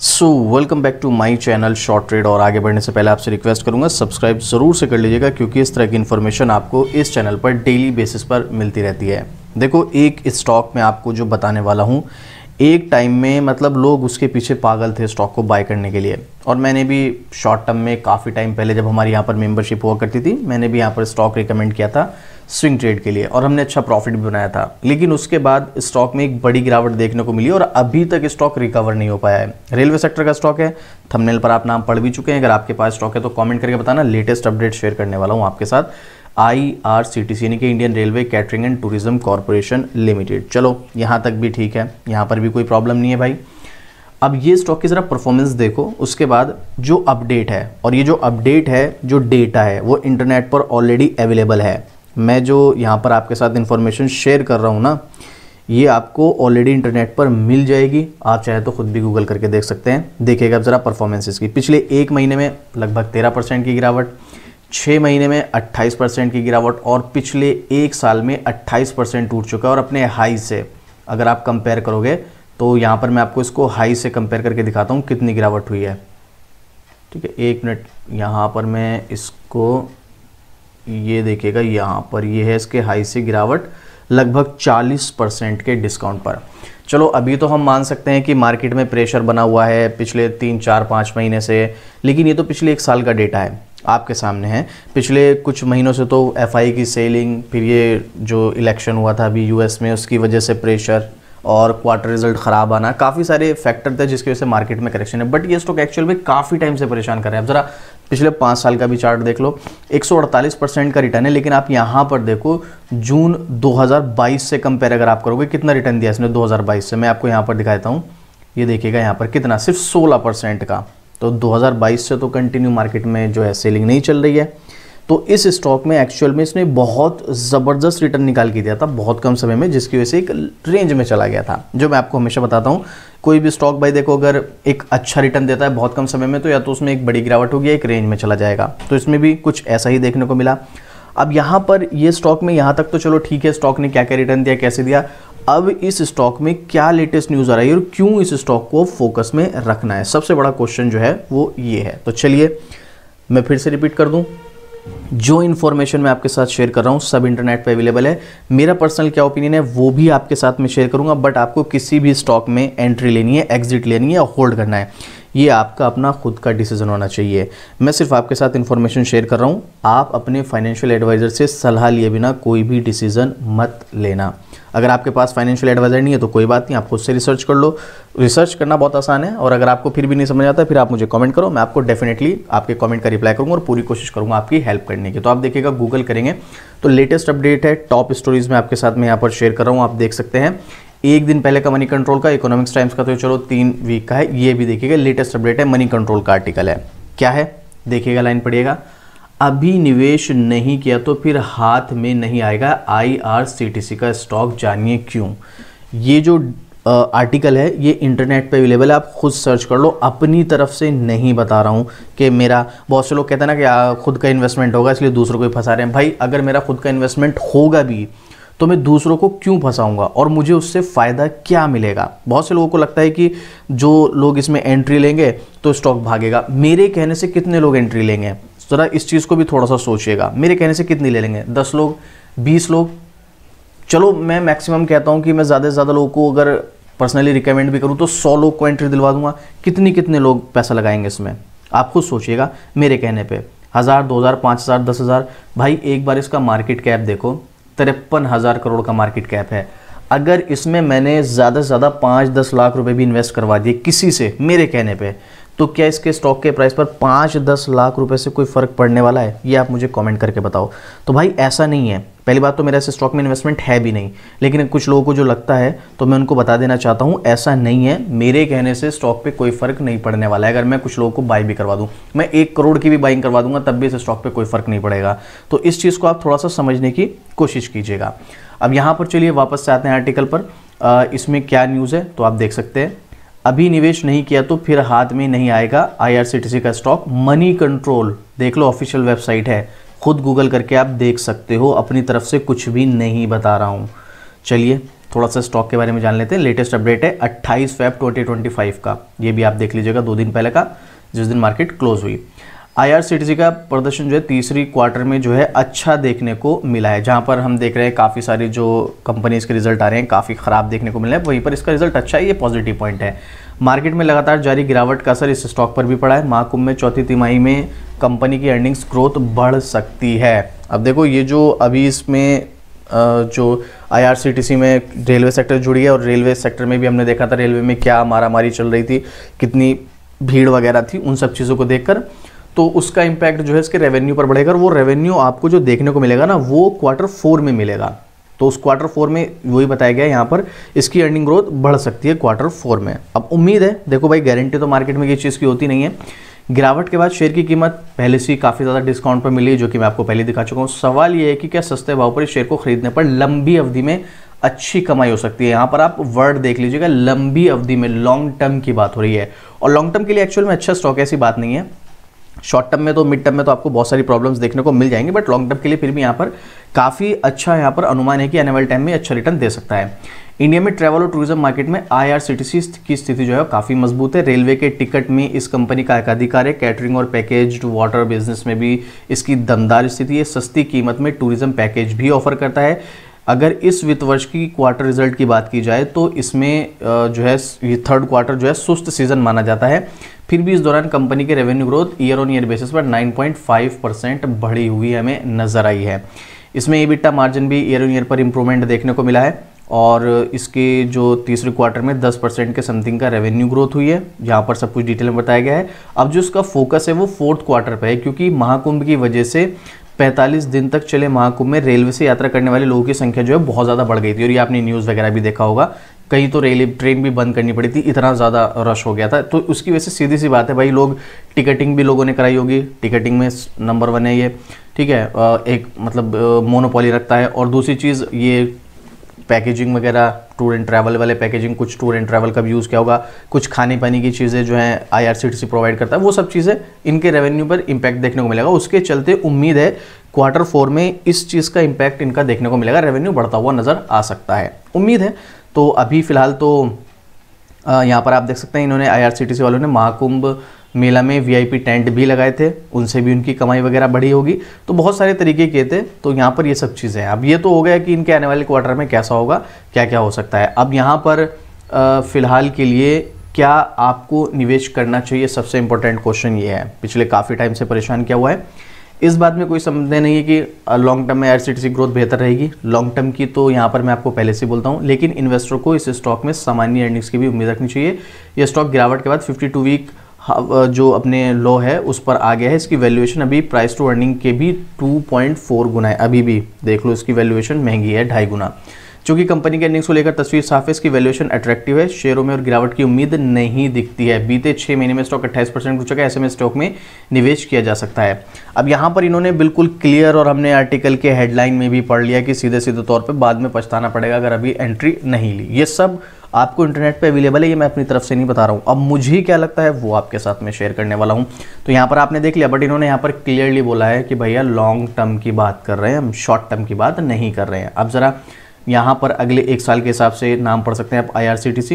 So welcome back to my channel short trade. और आगे बढ़ने से पहले आपसे रिक्वेस्ट करूंगा सब्सक्राइब ज़रूर से कर लीजिएगा, क्योंकि इस तरह की इन्फॉर्मेशन आपको इस चैनल पर डेली बेसिस पर मिलती रहती है। देखो, एक स्टॉक में आपको जो बताने वाला हूं, एक टाइम में मतलब लोग उसके पीछे पागल थे स्टॉक को बाय करने के लिए। और मैंने भी शॉर्ट टर्म में काफ़ी टाइम पहले जब हमारी यहाँ पर मेंबरशिप हुआ करती थी, मैंने भी यहाँ पर स्टॉक रिकमेंड किया था स्विंग ट्रेड के लिए, और हमने अच्छा प्रॉफिट भी बनाया था। लेकिन उसके बाद स्टॉक में एक बड़ी गिरावट देखने को मिली और अभी तक स्टॉक रिकवर नहीं हो पाया है। रेलवे सेक्टर का स्टॉक है, थंबनेल पर आप नाम पढ़ भी चुके हैं। अगर आपके पास स्टॉक है तो कमेंट करके बताना। लेटेस्ट अपडेट शेयर करने वाला हूँ आपके साथ। IRCTC यानी कि Indian railway catering and tourism corporation limited. चलो यहाँ तक भी ठीक है, यहाँ पर भी कोई प्रॉब्लम नहीं है भाई। अब ये स्टॉक की ज़रा परफॉर्मेंस देखो, उसके बाद जो अपडेट है, और ये जो अपडेट है, जो डेटा है, वो इंटरनेट पर ऑलरेडी अवेलेबल है। मैं जो यहाँ पर आपके साथ इन्फॉर्मेशन शेयर कर रहा हूँ ना, ये आपको ऑलरेडी इंटरनेट पर मिल जाएगी। आप चाहे तो खुद भी गूगल करके देख सकते हैं। देखिएगा ज़रा परफॉर्मेंस इसकी। पिछले एक महीने में लगभग 13% की गिरावट, 6 महीने में 28% की गिरावट, और पिछले एक साल में 28% टूट चुका है। और अपने हाई से अगर आप कंपेयर करोगे तो यहाँ पर मैं आपको इसको हाई से कंपेयर करके दिखाता हूँ कितनी गिरावट हुई है। ठीक है, एक मिनट, यहाँ पर मैं इसको, ये देखिएगा, यहाँ पर ये है इसके हाई से गिरावट लगभग 40% के डिस्काउंट पर। चलो, अभी तो हम मान सकते हैं कि मार्केट में प्रेशर बना हुआ है पिछले 3, 4, 5 महीने से, लेकिन ये तो पिछले एक साल का डेटा है, आपके सामने है। पिछले कुछ महीनों से तो FI की सेलिंग, फिर ये जो इलेक्शन हुआ था अभी US में, उसकी वजह से प्रेशर, और क्वार्टर रिजल्ट ख़राब आना, काफ़ी सारे फैक्टर थे जिसकी वजह से मार्केट में करेक्शन है। बट ये स्टॉक एक्चुअल में काफ़ी टाइम से परेशान कर रहे हैं। अब ज़रा पिछले 5 साल का भी चार्ट देख लो, 148% का रिटर्न है। लेकिन आप यहाँ पर देखो, जून 2022 से कंपेयर अगर आप करोगे, कितना रिटर्न दिया इसने 2022 से, मैं आपको यहाँ पर दिखा देता हूँ। ये देखिएगा यहाँ पर कितना, सिर्फ 16% का। तो 2022 से तो कंटिन्यू मार्केट में जो है सेलिंग नहीं चल रही है। तो इस स्टॉक में एक्चुअल में इसने बहुत ज़बरदस्त रिटर्न निकाल के दिया था बहुत कम समय में, जिसकी वजह से एक रेंज में चला गया था। जो मैं आपको हमेशा बताता हूँ, कोई भी स्टॉक भाई देखो, अगर एक अच्छा रिटर्न देता है बहुत कम समय में, तो या तो उसमें एक बड़ी गिरावट होगी, एक रेंज में चला जाएगा। तो इसमें भी कुछ ऐसा ही देखने को मिला। अब यहाँ पर ये स्टॉक में यहाँ तक तो चलो ठीक है, स्टॉक ने क्या क्या रिटर्न दिया, कैसे दिया। अब इस स्टॉक में क्या लेटेस्ट न्यूज़ आ रही है और क्यों इस स्टॉक को फोकस में रखना है, सबसे बड़ा क्वेश्चन जो है वो ये है। तो चलिए मैं फिर से रिपीट कर दूँ, जो इन्फॉर्मेशन मैं आपके साथ शेयर कर रहा हूँ सब इंटरनेट पे अवेलेबल है। मेरा पर्सनल क्या ओपिनियन है वो भी आपके साथ में शेयर करूँगा। बट आपको किसी भी स्टॉक में एंट्री लेनी है, एग्जिट लेनी है या होल्ड करना है, ये आपका अपना खुद का डिसीजन होना चाहिए। मैं सिर्फ आपके साथ इन्फॉर्मेशन शेयर कर रहा हूँ। आप अपने फाइनेंशियल एडवाइज़र से सलाह लिए बिना कोई भी डिसीजन मत लेना। अगर आपके पास फाइनेंशियल एडवाइज़र नहीं है तो कोई बात नहीं, आप खुद से रिसर्च कर लो। रिसर्च करना बहुत आसान है। और अगर आपको फिर भी नहीं समझ आता, फिर आप मुझे कमेंट करो, मैं आपको डेफिनेटली आपके कमेंट का रिप्लाई करूँगा और पूरी कोशिश करूँगा आपकी हेल्प करने की। तो आप देखिएगा, गूगल करेंगे तो लेटेस्ट अपडेट है, टॉप स्टोरीज में आपके साथ में यहाँ पर शेयर कर रहा हूँ, आप देख सकते हैं। एक दिन पहले का मनी कंट्रोल का, इकोनॉमिक्स टाइम्स का तो चलो 3 वीक का है, ये भी देखिएगा। लेटेस्ट अपडेट है, मनी कंट्रोल का आर्टिकल है। क्या है देखिएगा, लाइन पढ़िएगा। अभी निवेश नहीं किया तो फिर हाथ में नहीं आएगा IRCTC का स्टॉक, जानिए क्यों। ये जो आर्टिकल है ये इंटरनेट पे अवेलेबल है, आप खुद सर्च कर लो। अपनी तरफ से नहीं बता रहा हूँ कि मेरा, बहुत से लोग कहते हैं ना कि खुद का इन्वेस्टमेंट होगा इसलिए दूसरों को फंसा रहे हैं। भाई, अगर मेरा खुद का इन्वेस्टमेंट होगा भी तो मैं दूसरों को क्यों फंसाऊंगा और मुझे उससे फ़ायदा क्या मिलेगा। बहुत से लोगों को लगता है कि जो लोग इसमें एंट्री लेंगे तो स्टॉक भागेगा। मेरे कहने से कितने लोग एंट्री लेंगे, ज़रा इस चीज़ को भी थोड़ा सा सोचिएगा। मेरे कहने से कितनी ले लेंगे, 10 लोग, 20 लोग। चलो मैं मैक्सिमम कहता हूँ कि मैं ज़्यादा से ज़्यादा लोगों को अगर पर्सनली रिकमेंड भी करूँ तो 100 लोग को एंट्री दिलवा दूंगा। कितने लोग पैसा लगाएंगे इसमें, आप खुद सोचिएगा। मेरे कहने पे 1000, 2000, 5000, 10000। भाई एक बार इसका मार्केट कैप देखो, 53,000 करोड़ का मार्केट कैप है। अगर इसमें मैंने ज़्यादा से ज़्यादा 5-10 लाख रुपए भी इन्वेस्ट करवा दिए किसी से मेरे कहने पे, तो क्या इसके स्टॉक के प्राइस पर 5-10 लाख रुपए से कोई फ़र्क पड़ने वाला है, ये आप मुझे कमेंट करके बताओ। तो भाई ऐसा नहीं है। पहली बात तो मेरा ऐसे स्टॉक में इन्वेस्टमेंट है भी नहीं, लेकिन कुछ लोगों को जो लगता है तो मैं उनको बता देना चाहता हूँ ऐसा नहीं है। मेरे कहने से स्टॉक पे कोई फ़र्क नहीं पड़ने वाला है। अगर मैं कुछ लोगों को बाई भी करवा दूँ, मैं 1 करोड़ की भी बाइंग करवा दूंगा, तब भी इस स्टॉक पे कोई फ़र्क नहीं पड़ेगा। तो इस चीज़ को आप थोड़ा सा समझने की कोशिश कीजिएगा। अब यहाँ पर चलिए वापस से आते हैं आर्टिकल पर। इसमें क्या न्यूज़ है तो आप देख सकते हैं। अभी निवेश नहीं किया तो फिर हाथ में नहीं आएगा IRCTC का स्टॉक, मनी कंट्रोल। देख लो, ऑफिशियल वेबसाइट है, खुद गूगल करके आप देख सकते हो। अपनी तरफ से कुछ भी नहीं बता रहा हूँ। चलिए थोड़ा सा स्टॉक के बारे में जान लेते हैं। लेटेस्ट अपडेट है 28 फेब 2025 का, ये भी आप देख लीजिएगा 2 दिन पहले का, जिस दिन मार्केट क्लोज हुई। IRCTC का प्रदर्शन जो है तीसरी क्वार्टर में जो है अच्छा देखने को मिला है, जहां पर हम देख रहे हैं काफ़ी सारी जो कंपनीज के रिजल्ट आ रहे हैं काफ़ी ख़राब देखने को मिला है, वहीं पर इसका रिजल्ट अच्छा है, ये पॉजिटिव पॉइंट है। मार्केट में लगातार जारी गिरावट का असर इस स्टॉक पर भी पड़ा है। महाकुंभ में चौथी तिमाही में कंपनी की अर्निंग्स ग्रोथ बढ़ सकती है। अब देखो ये जो अभी इसमें जो IRCTC में रेलवे सेक्टर जुड़ी है, और रेलवे सेक्टर में भी हमने देखा था रेलवे में क्या मारामारी चल रही थी, कितनी भीड़ वगैरह थी, उन सब चीज़ों को देखकर तो उसका इम्पैक्ट जो है इसके रेवेन्यू पर बढ़ेगा, और वो रेवेन्यू आपको जो देखने को मिलेगा ना वो Q4 में मिलेगा। तो उस Q4 में वही बताया गया है यहाँ पर इसकी अर्निंग ग्रोथ बढ़ सकती है Q4 में। अब उम्मीद है, देखो भाई गारंटी तो मार्केट में किसी चीज़ की होती नहीं है। गिरावट के बाद शेयर की कीमत पहले से काफ़ी ज़्यादा डिस्काउंट पर मिली, जो कि मैं आपको पहले दिखा चुका हूँ। सवाल ये है कि क्या सस्ते भाव पर इस शेयर को खरीदने पर लंबी अवधि में अच्छी कमाई हो सकती है। यहाँ पर आप वर्ड देख लीजिएगा, लंबी अवधि में, लॉन्ग टर्म की बात हो रही है, और लॉन्ग टर्म के लिए एक्चुअल में अच्छा स्टॉक है, ऐसी बात नहीं है। शॉर्ट टर्म में तो, मिड टर्म में तो आपको बहुत सारी प्रॉब्लम्स देखने को मिल जाएंगी, बट लॉन्ग टर्म के लिए फिर भी यहाँ पर काफ़ी अच्छा यहाँ पर अनुमान है कि आने वाले टाइम में अच्छा रिटर्न दे सकता है। इंडिया में ट्रैवल और टूरिज्म मार्केट में IRCTC की स्थिति जो है काफ़ी मजबूत है। रेलवे के टिकट में इस कंपनी का एकाधिकार है। कैटरिंग और पैकेज्ड वाटर बिजनेस में भी इसकी दमदार स्थिति है। सस्ती कीमत में टूरिज्म पैकेज भी ऑफर करता है। अगर इस वित्त वर्ष की क्वार्टर रिजल्ट की बात की जाए तो इसमें जो है ये थर्ड क्वार्टर जो है सुस्त सीजन माना जाता है। फिर भी इस दौरान कंपनी के revenue growth year on year basis पर 9.5% बढ़ी हुई हमें नजर आई है। इसमें EBITDA मार्जिन भी ईयर ऑन ईयर पर इंप्रूवमेंट देखने को मिला है, और इसके जो तीसरे क्वार्टर में 10% के समथिंग का रेवेन्यू ग्रोथ हुई है, जहाँ पर सब कुछ डिटेल में बताया गया है। अब जो इसका फोकस है वो फोर्थ क्वार्टर पे है, क्योंकि महाकुंभ की वजह से 45 दिन तक चले महाकुंभ में रेलवे से यात्रा करने वाले लोगों की संख्या जो है बहुत ज़्यादा बढ़ गई थी, और ये आपने न्यूज़ वगैरह भी देखा होगा, कहीं तो ट्रेन भी बंद करनी पड़ी थी, इतना ज़्यादा रश हो गया था। तो उसकी वजह से सीधी सी बात है भाई, लोग टिकटिंग भी लोगों ने कराई होगी, टिकटिंग में नंबर 1 है ये, ठीक है, एक मतलब मोनोपोली रखता है। और दूसरी चीज़ ये पैकेजिंग वगैरह, टूर एंड ट्रैवल वाले पैकेजिंग, कुछ टूर एंड ट्रैवल का भी यूज़ किया होगा, कुछ खाने पानी की चीज़ें जो हैं IRCTC प्रोवाइड करता है, वो सब चीज़ें इनके रेवेन्यू पर इम्पैक्ट देखने को मिलेगा। उसके चलते उम्मीद है Q4 में इस चीज़ का इम्पैक्ट इनका देखने को मिलेगा, रेवेन्यू बढ़ता हुआ नज़र आ सकता है, उम्मीद है। तो अभी फ़िलहाल तो यहाँ पर आप देख सकते हैं इन्होंने IRCTC वालों ने महाकुंभ मेला में VIP टेंट भी लगाए थे, उनसे भी उनकी कमाई वगैरह बढ़ी होगी। तो बहुत सारे तरीके किए थे, तो यहाँ पर ये सब चीज़ें हैं। अब ये तो हो गया कि इनके आने वाले क्वार्टर में कैसा होगा, क्या क्या हो सकता है। अब यहाँ पर फ़िलहाल के लिए क्या आपको निवेश करना चाहिए, सबसे इंपॉर्टेंट क्वेश्चन ये है। पिछले काफ़ी टाइम से परेशान किया हुआ है, इस बात में कोई संदेह नहीं है कि लॉन्ग टर्म में IRCTC ग्रोथ बेहतर रहेगी। लॉन्ग टर्म की तो यहाँ पर मैं आपको पहले से बोलता हूँ, लेकिन इन्वेस्टर को इस स्टॉक में सामान्य अर्निंग्स की भी उम्मीद रखनी चाहिए। यह स्टॉक गिरावट के बाद 52 वीक जो अपने लो है उस पर आ गया है। इसकी वैल्यूएशन अभी प्राइस टू अर्निंग के भी 2.4 गुना है, अभी भी देख लो इसकी वैल्यूएशन महंगी है, 2.5 गुना। चूंकि कंपनी के अर्निंग्स को लेकर तस्वीर साफ है, इसकी वैल्यूएशन अट्रैक्टिव है, शेयरों में और गिरावट की उम्मीद नहीं दिखती है। बीते 6 महीने में स्टॉक 28% घुस चुका है, ऐसे में स्टॉक में निवेश किया जा सकता है। अब यहाँ पर इन्होंने बिल्कुल क्लियर, और हमने आर्टिकल के हेडलाइन में भी पढ़ लिया कि सीधे सीधे तौर पर बाद में पछताना पड़ेगा अगर अभी एंट्री नहीं ली। ये सब आपको इंटरनेट पे अवेलेबल है, ये मैं अपनी तरफ से नहीं बता रहा हूँ। अब मुझे क्या लगता है वो आपके साथ में शेयर करने वाला हूँ। तो यहाँ पर आपने देख लिया, बट इन्होंने यहाँ पर क्लियरली बोला है कि भैया लॉन्ग टर्म की बात कर रहे हैं, हम शॉर्ट टर्म की बात नहीं कर रहे हैं। अब ज़रा यहाँ पर अगले 1 साल के हिसाब से नाम पढ़ सकते हैं आप IRCTC।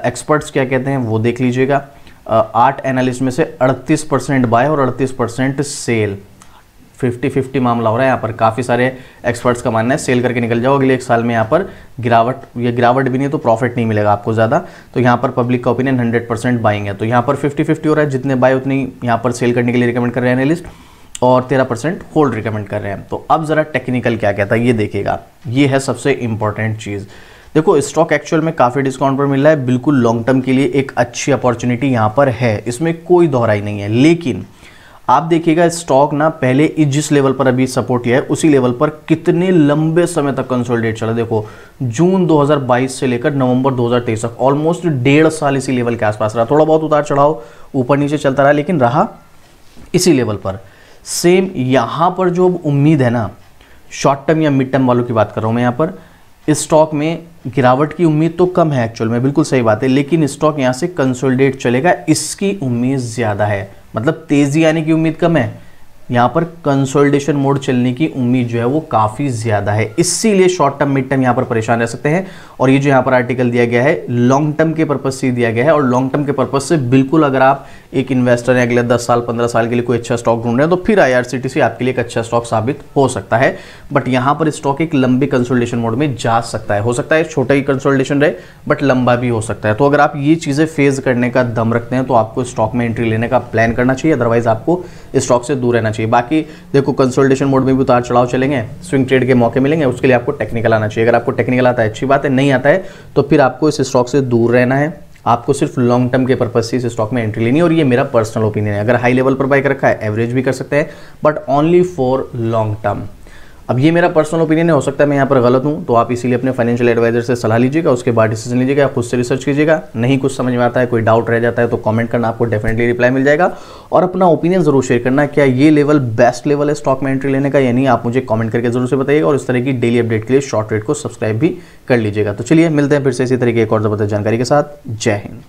एक्सपर्ट्स क्या कहते हैं वो देख लीजिएगा। 8 एनालिस्ट में से 38% बाय और 38% सेल, 50-50 मामला हो रहा है। यहाँ पर काफ़ी सारे एक्सपर्ट्स का मानना है सेल करके निकल जाओ, अगले 1 साल में यहाँ पर गिरावट भी नहीं तो प्रॉफिट नहीं मिलेगा आपको ज़्यादा। तो यहाँ पर पब्लिक का ओपिनियन 100% बाइंग है, तो यहाँ पर 50-50 हो रहा है, जितने बाय उतनी यहाँ पर सेल करने के लिए रिकमेंड कर रहे हैं एनालिस्ट, और 13% होल्ड रिकमेंड कर रहे हैं। तो अब ज़रा टेक्निकल क्या कहता है ये देखिएगा, ये है सबसे इंपॉर्टेंट चीज़। देखो स्टॉक एक्चुअल में काफ़ी डिस्काउंट पर मिल रहा है, बिल्कुल लॉन्ग टर्म के लिए एक अच्छी अपॉर्चुनिटी यहाँ पर है, इसमें कोई दोहराई नहीं है। लेकिन आप देखिएगा स्टॉक ना पहले जिस लेवल पर अभी सपोर्ट किया है उसी लेवल पर कितने लंबे समय तक कंसोलिडेट चला। देखो जून 2022 से लेकर नवंबर 2023 तक ऑलमोस्ट 1.5 साल इसी लेवल के आसपास रहा। थोड़ा बहुत उतार चढ़ाव ऊपर नीचे चलता रहा, लेकिन रहा इसी लेवल पर। सेम यहाँ पर जो उम्मीद है ना, शॉर्ट टर्म या मिड टर्म वालों की बात कर रहा हूँ मैं, यहाँ पर इस स्टॉक में गिरावट की उम्मीद तो कम है एक्चुअल में, बिल्कुल सही बात है, लेकिन स्टॉक यहाँ से कंसोलिडेट चलेगा इसकी उम्मीद ज़्यादा है। मतलब तेज़ी आने की उम्मीद कम है, यहाँ पर कंसोलिडेशन मोड चलने की उम्मीद जो है वो काफ़ी ज़्यादा है, इसीलिए शॉर्ट टर्म मिड टर्म यहाँ पर परेशान रह सकते हैं। और ये जो यहाँ पर आर्टिकल दिया गया है लॉन्ग टर्म के पर्पज से दिया गया है, और लॉन्ग टर्म के पर्पज से बिल्कुल अगर आप एक इन्वेस्टर हैं, अगले 10 साल 15 साल के लिए कोई अच्छा स्टॉक ढूंढ रहे हैं, तो फिर IRCTC आपके लिए एक अच्छा स्टॉक साबित हो सकता है। बट यहाँ पर स्टॉक एक लंबे कंसोलिडेशन मोड में जा सकता है, हो सकता है छोटा ही कंसोलिडेशन रहे बट लंबा भी हो सकता है। तो अगर आप ये चीज़ें फेस करने का दम रखते हैं तो आपको स्टॉक में एंट्री लेने का प्लान करना चाहिए, अदरवाइज आपको स्टॉक से दूर रहना चाहिए। बाकी देखो कंसोलिडेशन मोड में भी उतार चढ़ाव चलेंगे, स्विंग ट्रेड के मौके मिलेंगे, उसके लिए आपको टेक्निकल आना चाहिए। अगर आपको टेक्निकल आता है अच्छी बात है, नहीं आता है तो फिर आपको इस स्टॉक से दूर रहना है। आपको सिर्फ लॉन्ग टर्म के पर्पज से इस स्टॉक में एंट्री लेनी है, और ये मेरा पर्सनल ओपिनियन है। अगर हाई लेवल पर बाय कर रखा है एवरेज भी कर सकते हैं, but only for long term. अब ये मेरा पर्सनल ओपिनियन है, हो सकता है मैं यहाँ पर गलत हूँ, तो आप इसीलिए अपने फाइनेंशियल एडवाइजर से सलाह लीजिएगा, उसके बाद डिसीजन लीजिएगा, खुद से रिसर्च कीजिएगा। नहीं कुछ समझ में आता है, कोई डाउट रह जाता है तो कमेंट करना, आपको डेफिनेटली रिप्लाई मिल जाएगा। और अपना ओपिनियन जरूर शेयर करना, क्या ये लेवल बेस्ट लेवल है स्टॉक में एंट्री लेने का या नहीं, आप मुझे कमेंट करके जरूर से बताइएगा। और इस तरह की डेली अपडेट के लिए शॉर्ट ट्रेड को सब्सक्राइब भी कर लीजिएगा। तो चलिए मिलते हैं फिर से इसी तरीके एक और जबरदस्त जानकारी के साथ। जय हिंद।